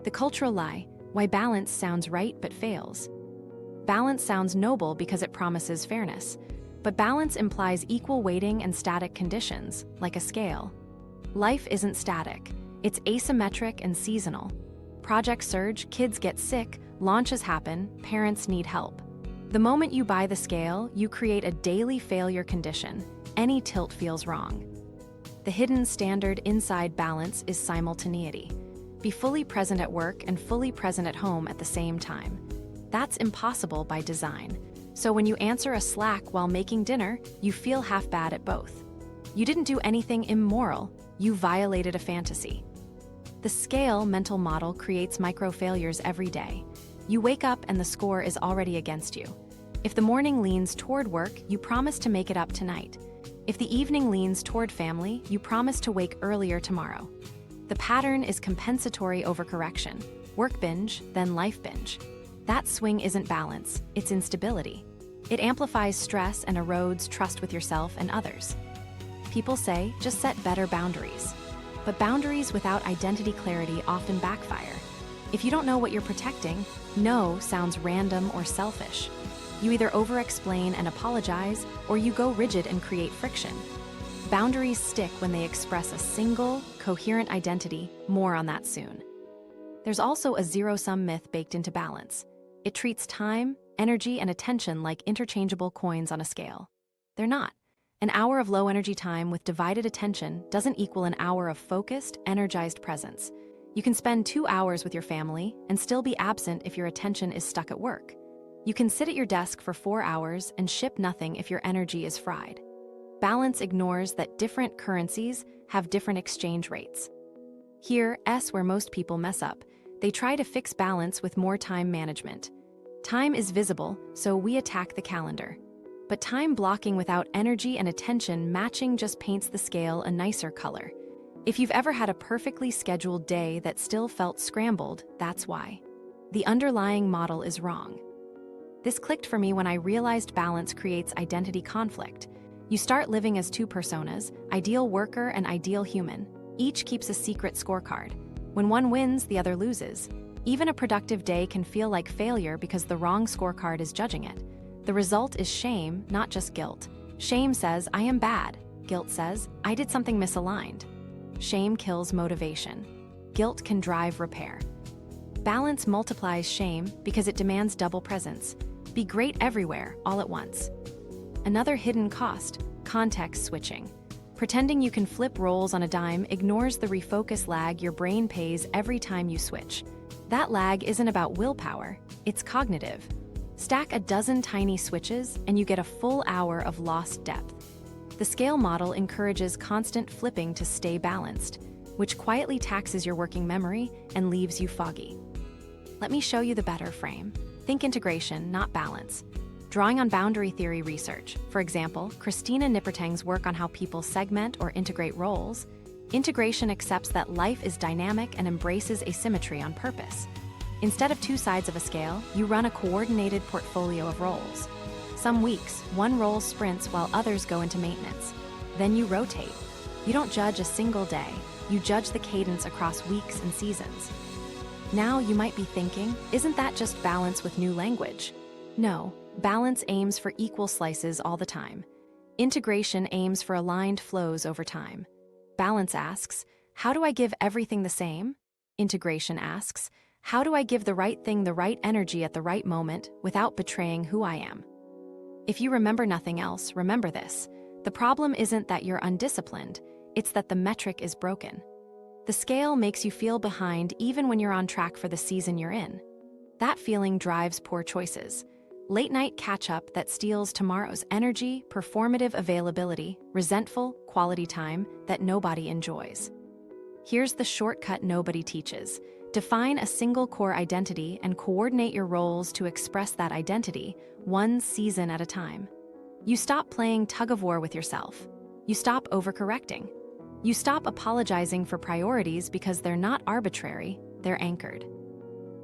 The cultural lie: why balance sounds right but fails. Balance sounds noble because it promises fairness, but balance implies equal weighting and static conditions, like a scale. Life isn't static, it's asymmetric and seasonal. Projects surge, kids get sick, launches happen, parents need help. The moment you buy the scale, you create a daily failure condition. Any tilt feels wrong. The hidden standard inside balance is simultaneity. Be fully present at work and fully present at home at the same time. That's impossible by design. So when you answer a Slack while making dinner, you feel half bad at both. You didn't do anything immoral, you violated a fantasy. The scale mental model creates micro-failures every day. You wake up and the score is already against you. If the morning leans toward work, you promise to make it up tonight. If the evening leans toward family, you promise to wake earlier tomorrow. The pattern is compensatory overcorrection. Work binge, then life binge. That swing isn't balance, it's instability. It amplifies stress and erodes trust with yourself and others. People say, just set better boundaries. But boundaries without identity clarity often backfire. If you don't know what you're protecting, no sounds random or selfish. You either over-explain and apologize, or you go rigid and create friction. Boundaries stick when they express a single, coherent identity. More on that soon. There's also a zero-sum myth baked into balance. It treats time, energy, and attention like interchangeable coins on a scale. They're not. An hour of low-energy time with divided attention doesn't equal an hour of focused, energized presence. You can spend 2 hours with your family and still be absent if your attention is stuck at work. You can sit at your desk for 4 hours and ship nothing if your energy is fried. Balance ignores that different currencies have different exchange rates. Here's where most people mess up. They try to fix balance with more time management. Time is visible, so we attack the calendar. But time blocking without energy and attention matching just paints the scale a nicer color. If you've ever had a perfectly scheduled day that still felt scrambled, that's why. The underlying model is wrong. This clicked for me when I realized balance creates identity conflict. You start living as two personas, ideal worker and ideal human. Each keeps a secret scorecard. When one wins, the other loses. Even a productive day can feel like failure because the wrong scorecard is judging it. The result is shame, not just guilt. Shame says, I am bad. Guilt says, I did something misaligned. Shame kills motivation. Guilt can drive repair. Balance multiplies shame because it demands double presence. Be great everywhere, all at once. Another hidden cost: context switching. Pretending you can flip roles on a dime ignores the refocus lag your brain pays every time you switch. That lag isn't about willpower, it's cognitive. Stack a dozen tiny switches and you get a full hour of lost depth. The scale model encourages constant flipping to stay balanced, which quietly taxes your working memory and leaves you foggy. Let me show you the better frame. Think integration, not balance. Drawing on boundary theory research, for example, Christina Nippertang's work on how people segment or integrate roles, integration accepts that life is dynamic and embraces asymmetry on purpose. Instead of two sides of a scale, you run a coordinated portfolio of roles. Some weeks, one role sprints while others go into maintenance. Then you rotate. You don't judge a single day, you judge the cadence across weeks and seasons. Now you might be thinking, isn't that just balance with new language? No. Balance aims for equal slices all the time. Integration aims for aligned flows over time. Balance asks, how do I give everything the same? Integration asks, how do I give the right thing the right energy at the right moment without betraying who I am? If you remember nothing else, remember this. The problem isn't that you're undisciplined, it's that the metric is broken. The scale makes you feel behind even when you're on track for the season you're in. That feeling drives poor choices. Late-night catch-up that steals tomorrow's energy, performative availability, resentful quality time that nobody enjoys. Here's the shortcut nobody teaches. Define a single core identity and coordinate your roles to express that identity, one season at a time. You stop playing tug-of-war with yourself. You stop overcorrecting. You stop apologizing for priorities because they're not arbitrary, they're anchored.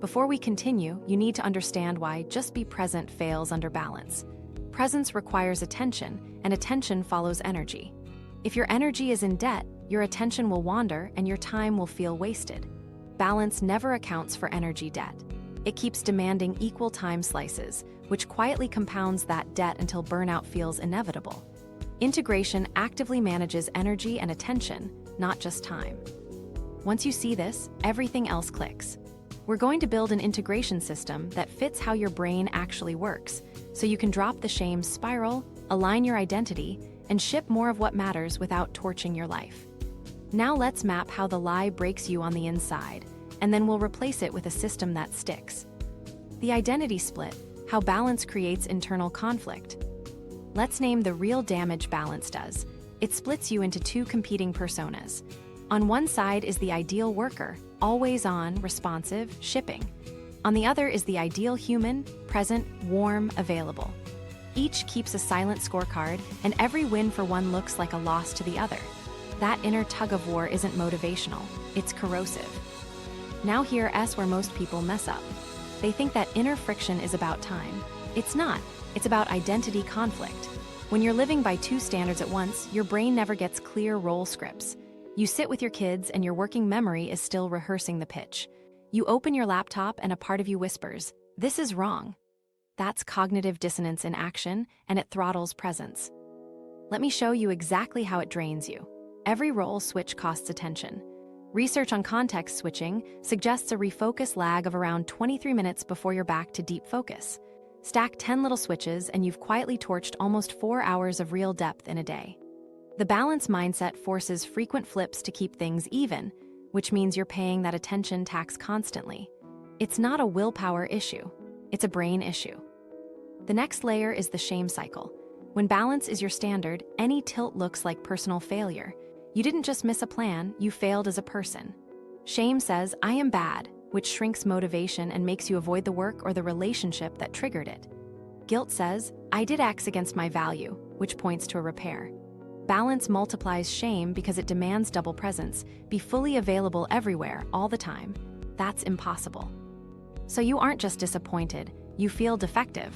Before we continue, you need to understand why just be present fails under balance. Presence requires attention, and attention follows energy. If your energy is in debt, your attention will wander and your time will feel wasted. balance never accounts for energy debt. It keeps demanding equal time slices, which quietly compounds that debt until burnout feels inevitable. Integration actively manages energy and attention, not just time. Once you see this, everything else clicks. We're going to build an integration system that fits how your brain actually works, so you can drop the shame spiral, align your identity, and ship more of what matters without torching your life. Now let's map how the lie breaks you on the inside, and then we'll replace it with a system that sticks. The identity split, how balance creates internal conflict. Let's name the real damage balance does. It splits you into two competing personas. On one side is the ideal worker, always on, responsive, shipping. On the other is the ideal human, present, warm, available. Each keeps a silent scorecard, and every win for one looks like a loss to the other. That inner tug-of-war isn't motivational, it's corrosive. Now here's where most people mess up. They think that inner friction is about time. It's not. It's about identity conflict. When you're living by two standards at once, your brain never gets clear role scripts. You sit with your kids and your working memory is still rehearsing the pitch. You open your laptop and a part of you whispers, "This is wrong." That's cognitive dissonance in action, and it throttles presence. Let me show you exactly how it drains you. Every role switch costs attention. Research on context switching suggests a refocus lag of around 23 minutes before you're back to deep focus. Stack 10 little switches and you've quietly torched almost 4 hours of real depth in a day. The balance mindset forces frequent flips to keep things even, which means you're paying that attention tax constantly. It's not a willpower issue, it's a brain issue. The next layer is the shame cycle. When balance is your standard, any tilt looks like personal failure. You didn't just miss a plan, you failed as a person. Shame says, "I am bad," which shrinks motivation and makes you avoid the work or the relationship that triggered it. Guilt says, "I did X against my value," which points to a repair. Balance multiplies shame because it demands double presence, be fully available everywhere, all the time. That's impossible. So you aren't just disappointed, you feel defective.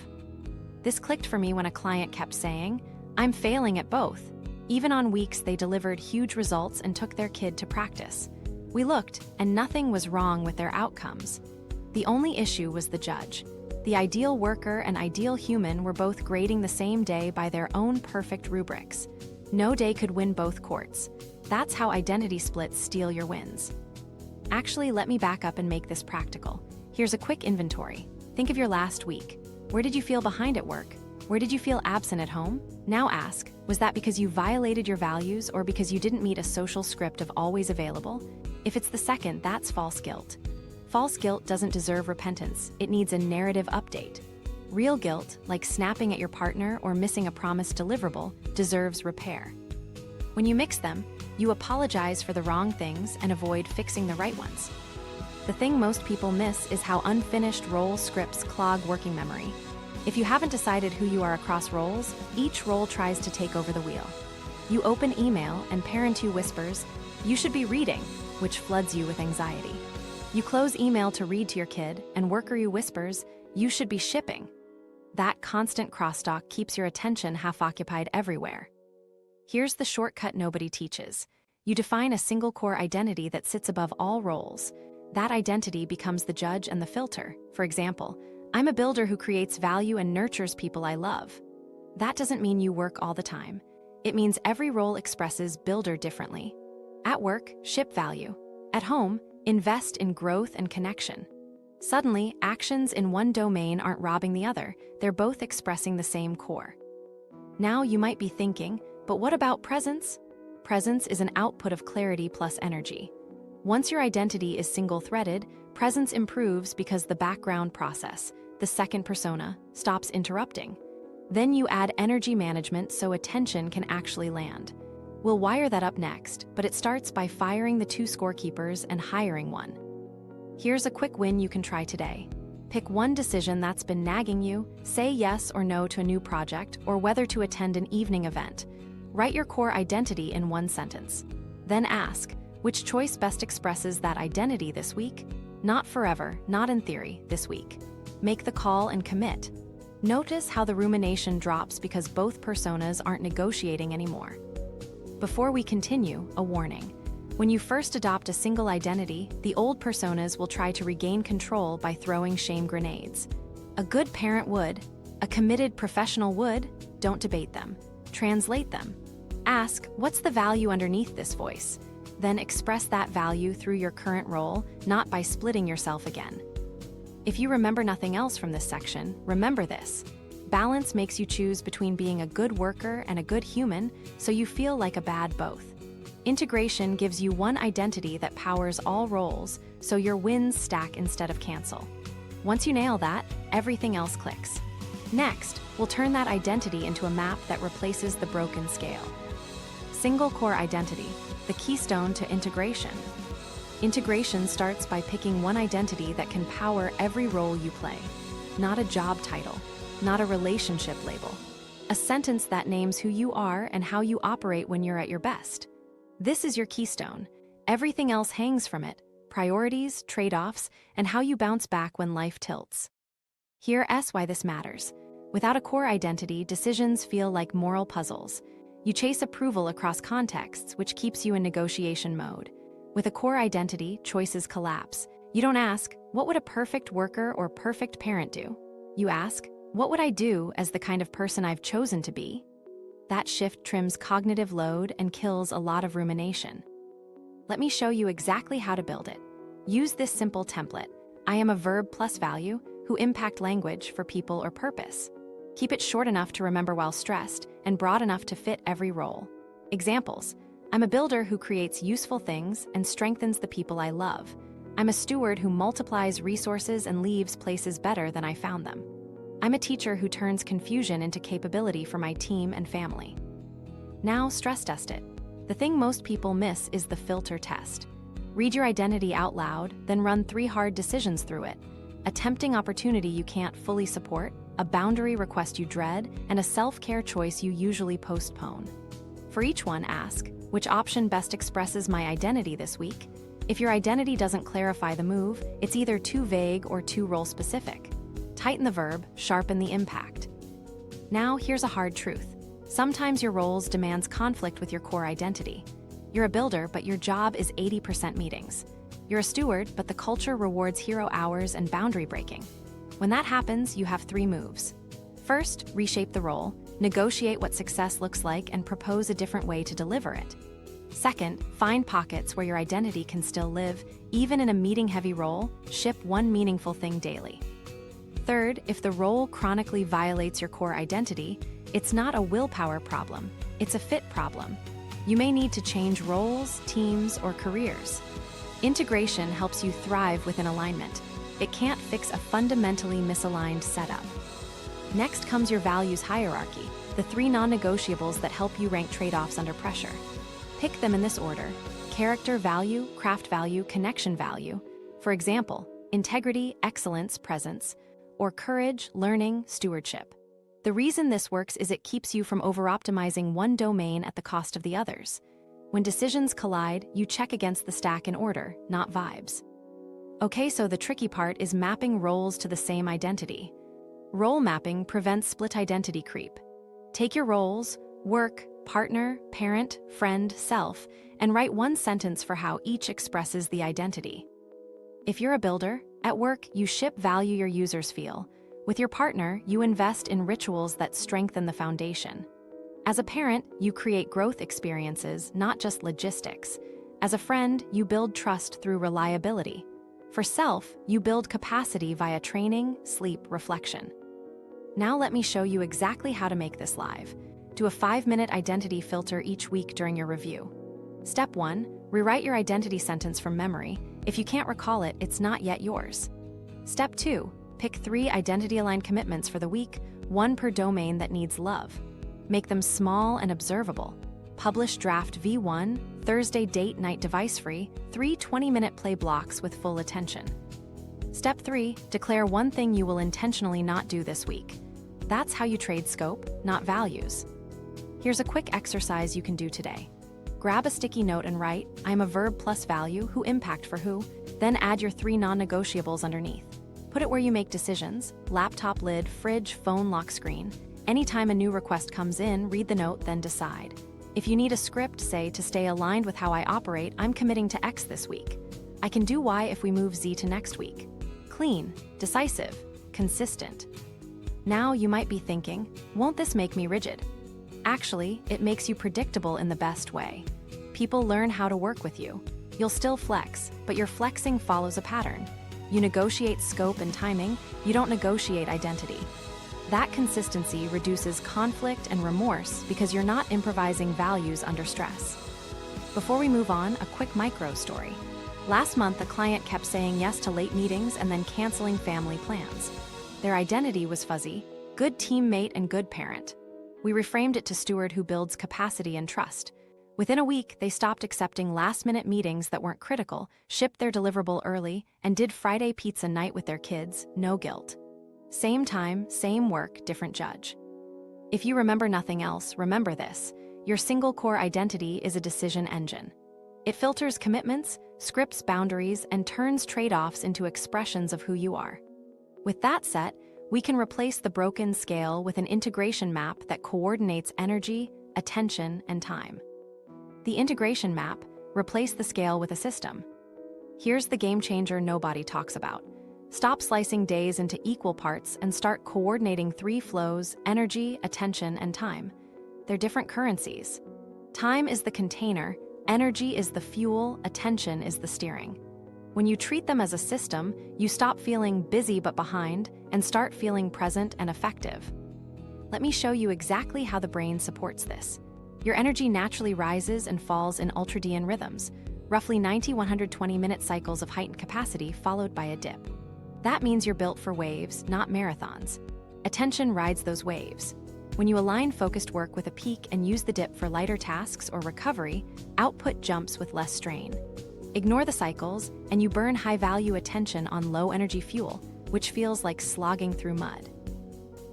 This clicked for me when a client kept saying, "I'm failing at both," even on weeks they delivered huge results and took their kid to practice. We looked, and nothing was wrong with their outcomes. The only issue was the judge. The ideal worker and ideal human were both grading the same day by their own perfect rubrics. No day could win both courts. That's how identity splits steal your wins. Actually, let me back up and make this practical. Here's a quick inventory. Think of your last week. Where did you feel behind at work? Where did you feel absent at home? Now ask, was that because you violated your values or because you didn't meet a social script of always available? If it's the second, that's false guilt. False guilt doesn't deserve repentance, it needs a narrative update. Real guilt, like snapping at your partner or missing a promised deliverable, deserves repair. When you mix them, you apologize for the wrong things and avoid fixing the right ones. The thing most people miss is how unfinished role scripts clog working memory. If you haven't decided who you are across roles, each role tries to take over the wheel. You open email and parent who whispers, "You should be reading," which floods you with anxiety. You close email to read to your kid, and worker you whispers, "You should be shipping." That constant crosstalk keeps your attention half-occupied everywhere. Here's the shortcut nobody teaches. You define a single core identity that sits above all roles. That identity becomes the judge and the filter. For example, I'm a builder who creates value and nurtures people I love. That doesn't mean you work all the time. It means every role expresses builder differently. At work, ship value. At home, invest in growth and connection. Suddenly, actions in one domain aren't robbing the other, they're both expressing the same core. Now you might be thinking, but what about presence? Presence is an output of clarity plus energy. Once your identity is single-threaded, presence improves because the background process, the second persona, stops interrupting. Then you add energy management so attention can actually land. We'll wire that up next, but it starts by firing the two scorekeepers and hiring one. Here's a quick win you can try today. Pick one decision that's been nagging you, say yes or no to a new project, or whether to attend an evening event. Write your core identity in one sentence. Then ask, which choice best expresses that identity this week? Not forever, not in theory, this week. Make the call and commit. Notice how the rumination drops because both personas aren't negotiating anymore. Before we continue, a warning. When you first adopt a single identity, the old personas will try to regain control by throwing shame grenades. A good parent would, a committed professional would. Don't debate them. Translate them. Ask, what's the value underneath this voice? Then express that value through your current role, not by splitting yourself again. If you remember nothing else from this section, remember this. Balance makes you choose between being a good worker and a good human, so you feel like a bad both. Integration gives you one identity that powers all roles, so your wins stack instead of cancel. Once you nail that, everything else clicks. Next, we'll turn that identity into a map that replaces the broken scale. Single core identity, the keystone to integration. Integration starts by picking one identity that can power every role you play. Not a job title, not a relationship label. A sentence that names who you are and how you operate when you're at your best. This is your keystone. Everything else hangs from it: priorities, trade-offs, and how you bounce back when life tilts. Here's why this matters. Without a core identity, decisions feel like moral puzzles. You chase approval across contexts, which keeps you in negotiation mode. With a core identity, choices collapse. You don't ask, what would a perfect worker or perfect parent do? You ask, what would I do as the kind of person I've chosen to be? That shift trims cognitive load and kills a lot of rumination. Let me show you exactly how to build it. Use this simple template. I am a verb plus value who impact language for people or purpose. Keep it short enough to remember while stressed and broad enough to fit every role. Examples: I'm a builder who creates useful things and strengthens the people I love. I'm a steward who multiplies resources and leaves places better than I found them. I'm a teacher who turns confusion into capability for my team and family. Now stress test it. The thing most people miss is the filter test. Read your identity out loud, then run 3 hard decisions through it. A tempting opportunity you can't fully support, a boundary request you dread, and a self-care choice you usually postpone. For each one, ask, which option best expresses my identity this week? If your identity doesn't clarify the move, it's either too vague or too role-specific. Tighten the verb, sharpen the impact. Now, here's a hard truth. Sometimes your roles demands conflict with your core identity. You're a builder, but your job is 80% meetings. You're a steward, but the culture rewards hero hours and boundary breaking. When that happens, you have 3 moves. First, reshape the role, negotiate what success looks like, and propose a different way to deliver it. Second, find pockets where your identity can still live, even in a meeting-heavy role. Ship one meaningful thing daily. Third, if the role chronically violates your core identity, it's not a willpower problem, it's a fit problem. You may need to change roles, teams, or careers. Integration helps you thrive within alignment. It can't fix a fundamentally misaligned setup. Next comes your values hierarchy, the 3 non-negotiables that help you rank trade-offs under pressure. Pick them in this order: character value, craft value, connection value. For example, integrity, excellence, presence, or courage, learning, stewardship. The reason this works is it keeps you from over-optimizing one domain at the cost of the others. When decisions collide, you check against the stack in order, not vibes. Okay, so the tricky part is mapping roles to the same identity. Role mapping prevents split identity creep. Take your roles, work, partner, parent, friend, self, and write one sentence for how each expresses the identity. If you're a builder, at work, you ship value your users feel. With your partner, you invest in rituals that strengthen the foundation. As a parent, you create growth experiences, not just logistics. As a friend, you build trust through reliability. For self, you build capacity via training, sleep, reflection. Now let me show you exactly how to make this live. Do a 5-minute identity filter each week during your review. Step 1, rewrite your identity sentence from memory. If you can't recall it, it's not yet yours. Step 2, pick 3 identity-aligned commitments for the week, 1 per domain that needs love. Make them small and observable. Publish draft V1, Thursday date night device-free, 3 20-minute play blocks with full attention. Step 3, declare 1 thing you will intentionally not do this week. That's how you trade scope, not values. Here's a quick exercise you can do today. Grab a sticky note and write, I'm a verb plus value, who impact for who, then add your 3 non-negotiables underneath. Put it where you make decisions: laptop lid, fridge, phone lock screen. Anytime a new request comes in, read the note, then decide. If you need a script, say, to stay aligned with how I operate, I'm committing to X this week. I can do Y if we move Z to next week. Clean, decisive, consistent. Now you might be thinking, won't this make me rigid? Actually, it makes you predictable in the best way. People learn how to work with you. You'll still flex, but your flexing follows a pattern. You negotiate scope and timing, you don't negotiate identity. That consistency reduces conflict and remorse because you're not improvising values under stress. Before we move on, a quick micro story. Last month, a client kept saying yes to late meetings and then canceling family plans. Their identity was fuzzy: good teammate and good parent. We reframed it to steward who builds capacity and trust. Within a week, they stopped accepting last-minute meetings that weren't critical, shipped their deliverable early, and did Friday pizza night with their kids, no guilt. Same time, same work, different judge. If you remember nothing else, remember this: your single core identity is a decision engine. It filters commitments, scripts boundaries, and turns trade-offs into expressions of who you are. With that set, we can replace the broken scale with an integration map that coordinates energy, attention, and time. The integration map: replace the scale with a system. Here's the game changer nobody talks about. Stop slicing days into equal parts and start coordinating 3 flows: energy, attention, and time. They're different currencies. Time is the container, energy is the fuel, attention is the steering. When you treat them as a system, you stop feeling busy but behind and start feeling present and effective. Let me show you exactly how the brain supports this. Your energy naturally rises and falls in ultradian rhythms, roughly 90-120-minute cycles of heightened capacity followed by a dip. That means you're built for waves, not marathons. Attention rides those waves. When you align focused work with a peak and use the dip for lighter tasks or recovery, output jumps with less strain. Ignore the cycles, and you burn high-value attention on low-energy fuel, which feels like slogging through mud.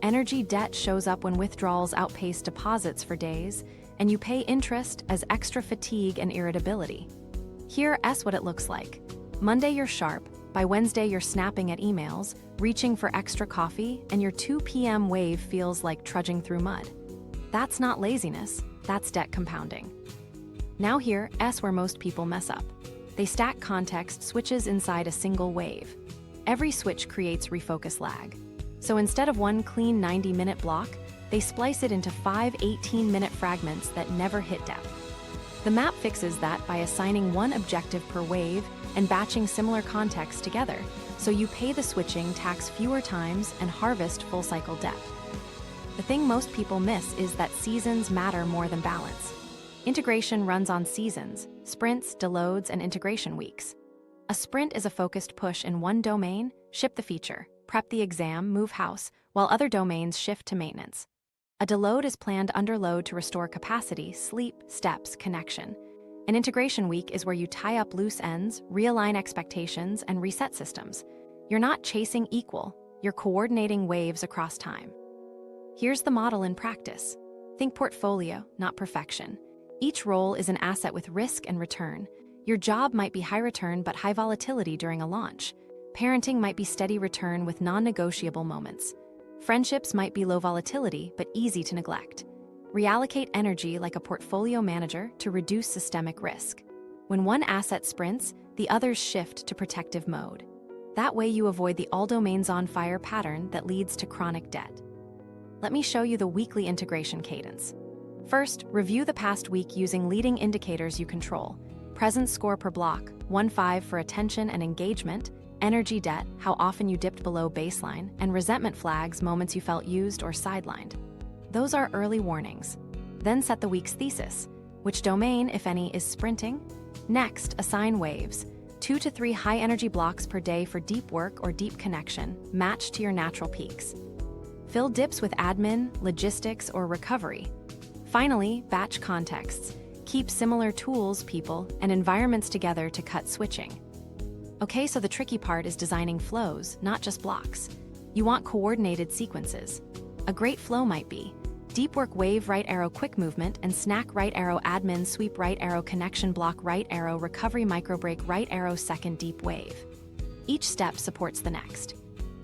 Energy debt shows up when withdrawals outpace deposits for days, and you pay interest as extra fatigue and irritability. Here's what it looks like. Monday you're sharp, by Wednesday you're snapping at emails, reaching for extra coffee, and your 2 p.m. wave feels like trudging through mud. That's not laziness, that's debt compounding. Now here's where most people mess up. They stack context switches inside a single wave. Every switch creates refocus lag. So instead of one clean 90-minute block, they splice it into 5 18-minute fragments that never hit depth. The map fixes that by assigning one objective per wave and batching similar contexts together, so you pay the switching tax fewer times and harvest full-cycle depth. The thing most people miss is that seasons matter more than balance. Integration runs on seasons: sprints, deloads, and integration weeks. A sprint is a focused push in one domain: ship the feature, prep the exam, move house, while other domains shift to maintenance. A deload is planned under load to restore capacity, sleep, steps, connection. An integration week is where you tie up loose ends, realign expectations, and reset systems. You're not chasing equal, you're coordinating waves across time. Here's the model in practice. Think portfolio, not perfection. Each role is an asset with risk and return. Your job might be high return but high volatility during a launch. Parenting might be steady return with non-negotiable moments. Friendships might be low volatility but easy to neglect. Reallocate energy like a portfolio manager to reduce systemic risk. When one asset sprints, the others shift to protective mode. That way you avoid the all domains on fire pattern that leads to chronic debt. Let me show you the weekly integration cadence. First, review the past week using leading indicators you control. Presence score per block, 1-5 for attention and engagement, energy debt, how often you dipped below baseline, and resentment flags, moments you felt used or sidelined. Those are early warnings. Then set the week's thesis. Which domain, if any, is sprinting? Next, assign waves. 2 to 3 high-energy blocks per day for deep work or deep connection, matched to your natural peaks. Fill dips with admin, logistics, or recovery. Finally, batch contexts. Keep similar tools, people, and environments together to cut switching. Okay, so the tricky part is designing flows, not just blocks. You want coordinated sequences. A great flow might be deep work wave right arrow quick movement and snack right arrow admin sweep right arrow connection block right arrow recovery microbreak right arrow second deep wave. Each step supports the next.